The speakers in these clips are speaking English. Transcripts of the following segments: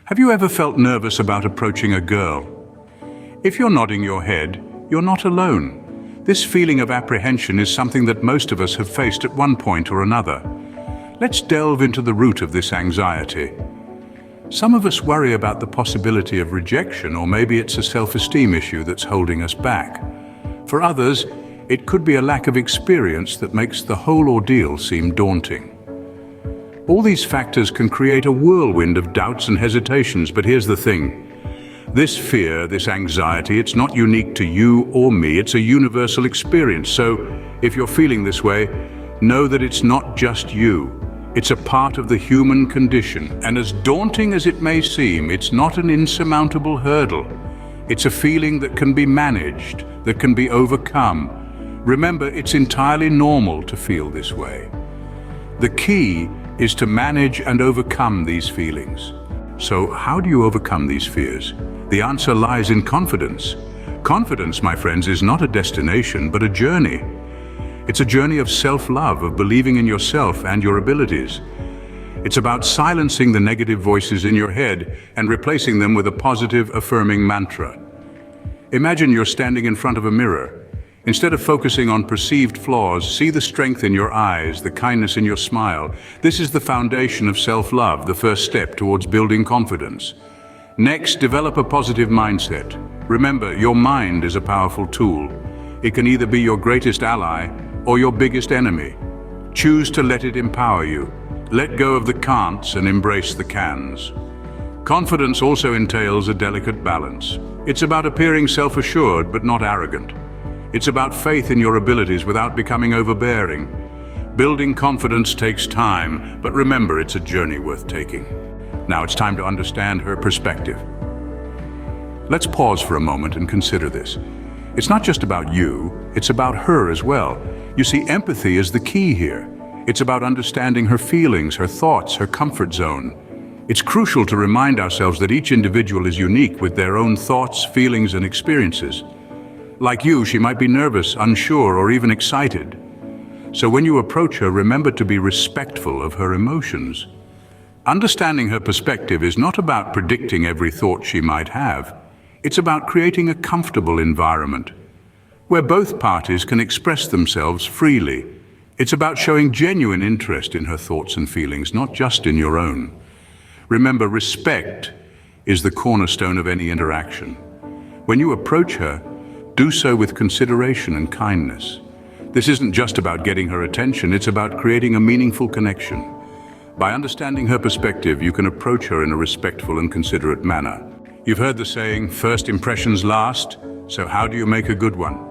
Have you ever felt nervous about approaching a girl? If you're nodding your head, you're not alone. This feeling of apprehension is something that most of us have faced at one point or another. Let's delve into the root of this anxiety. Some of us worry about the possibility of rejection, or maybe it's a self-esteem issue that's holding us back. For others, it could be a lack of experience that makes the whole ordeal seem daunting. All these factors can create a whirlwind of doubts and hesitations, but here's the thing. This fear, this anxiety, it's not unique to you or me, it's a universal experience. So, if you're feeling this way, know that it's not just you. It's a part of the human condition, and as daunting as it may seem, it's not an insurmountable hurdle. It's a feeling that can be managed, that can be overcome. Remember, it's entirely normal to feel this way. The key is to manage and overcome these feelings. So how do you overcome these fears? The answer lies in confidence. Confidence, my friends, is not a destination, but a journey. It's a journey of self-love, of believing in yourself and your abilities. It's about silencing the negative voices in your head and replacing them with a positive, affirming mantra. Imagine you're standing in front of a mirror. Instead of focusing on perceived flaws, see the strength in your eyes, the kindness in your smile. This is the foundation of self-love, the first step towards building confidence. Next, develop a positive mindset. Remember, your mind is a powerful tool. It can either be your greatest ally or your biggest enemy. Choose to let it empower you. Let go of the can'ts and embrace the cans. Confidence also entails a delicate balance. It's about appearing self-assured but not arrogant. It's about faith in your abilities without becoming overbearing. Building confidence takes time, but remember, it's a journey worth taking. Now it's time to understand her perspective. Let's pause for a moment and consider this. It's not just about you, it's about her as well. You see, empathy is the key here. It's about understanding her feelings, her thoughts, her comfort zone. It's crucial to remind ourselves that each individual is unique with their own thoughts, feelings, and experiences. Like you, she might be nervous, unsure, or even excited. So when you approach her, remember to be respectful of her emotions. Understanding her perspective is not about predicting every thought she might have. It's about creating a comfortable environment where both parties can express themselves freely. It's about showing genuine interest in her thoughts and feelings, not just in your own. Remember, respect is the cornerstone of any interaction. When you approach her, do so with consideration and kindness. This isn't just about getting her attention, it's about creating a meaningful connection. By understanding her perspective, you can approach her in a respectful and considerate manner. You've heard the saying, first impressions last, so how do you make a good one?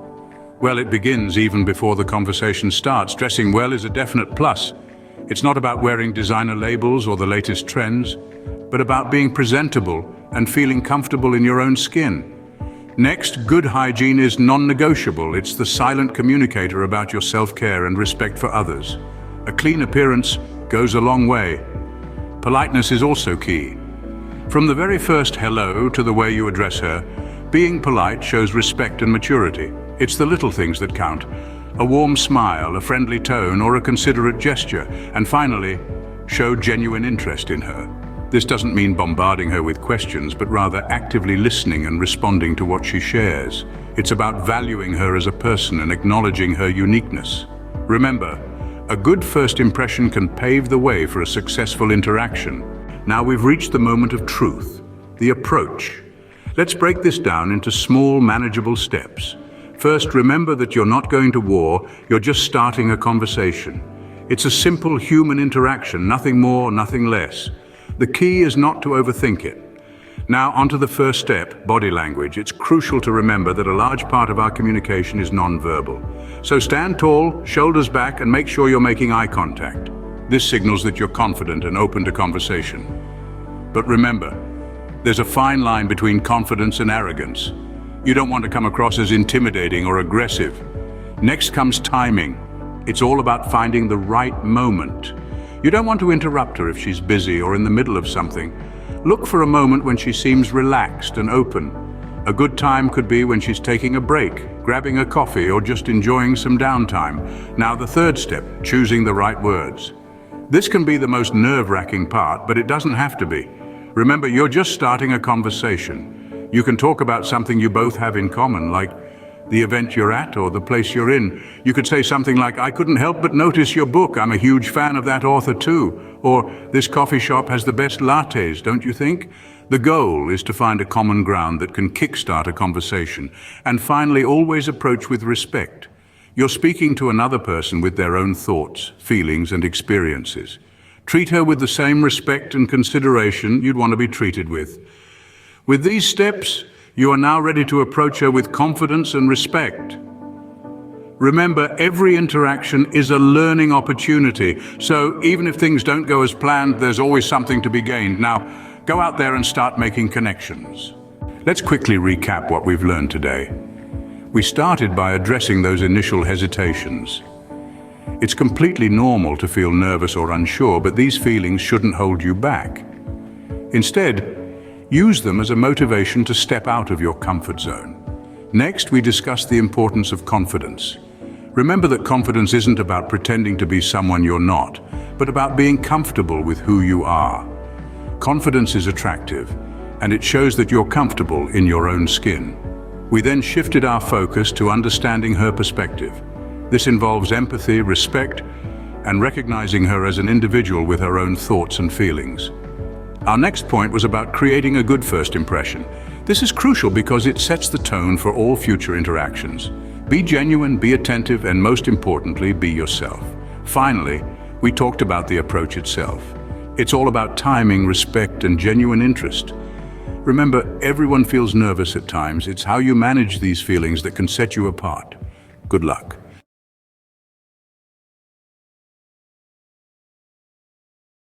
Well, it begins even before the conversation starts. Dressing well is a definite plus. It's not about wearing designer labels or the latest trends, but about being presentable and feeling comfortable in your own skin. Next, good hygiene is non-negotiable. It's the silent communicator about your self-care and respect for others. A clean appearance goes a long way. Politeness is also key. From the very first hello to the way you address her, being polite shows respect and maturity. It's the little things that count. A warm smile, a friendly tone, or a considerate gesture. And finally, show genuine interest in her. This doesn't mean bombarding her with questions, but rather actively listening and responding to what she shares. It's about valuing her as a person and acknowledging her uniqueness. Remember, a good first impression can pave the way for a successful interaction. Now we've reached the moment of truth, the approach. Let's break this down into small, manageable steps. First, remember that you're not going to war, you're just starting a conversation. It's a simple human interaction, nothing more, nothing less. The key is not to overthink it. Now, onto the first step, body language. It's crucial to remember that a large part of our communication is non-verbal. So stand tall, shoulders back, and make sure you're making eye contact. This signals that you're confident and open to conversation. But remember, there's a fine line between confidence and arrogance. You don't want to come across as intimidating or aggressive. Next comes timing. It's all about finding the right moment. You don't want to interrupt her if she's busy or in the middle of something. Look for a moment when she seems relaxed and open. A good time could be when she's taking a break, grabbing a coffee, or just enjoying some downtime. Now the third step, choosing the right words. This can be the most nerve-wracking part, but it doesn't have to be. Remember, you're just starting a conversation. You can talk about something you both have in common, like the event you're at or the place you're in. You could say something like, "I couldn't help but notice your book. I'm a huge fan of that author too." Or, "This coffee shop has the best lattes, don't you think?" The goal is to find a common ground that can kickstart a conversation. And finally, always approach with respect. You're speaking to another person with their own thoughts, feelings, and experiences. Treat her with the same respect and consideration you'd want to be treated with. With these steps, you are now ready to approach her with confidence and respect. Remember, every interaction is a learning opportunity, so even if things don't go as planned, there's always something to be gained. Now, go out there and start making connections. Let's quickly recap what we've learned today. We started by addressing those initial hesitations. It's completely normal to feel nervous or unsure, but these feelings shouldn't hold you back. Instead, use them as a motivation to step out of your comfort zone. Next, we discussed the importance of confidence. Remember that confidence isn't about pretending to be someone you're not, but about being comfortable with who you are. Confidence is attractive, and it shows that you're comfortable in your own skin. We then shifted our focus to understanding her perspective. This involves empathy, respect, and recognizing her as an individual with her own thoughts and feelings. Our next point was about creating a good first impression. This is crucial because it sets the tone for all future interactions. Be genuine, be attentive, and most importantly, be yourself. Finally, we talked about the approach itself. It's all about timing, respect, and genuine interest. Remember, everyone feels nervous at times. It's how you manage these feelings that can set you apart. Good luck.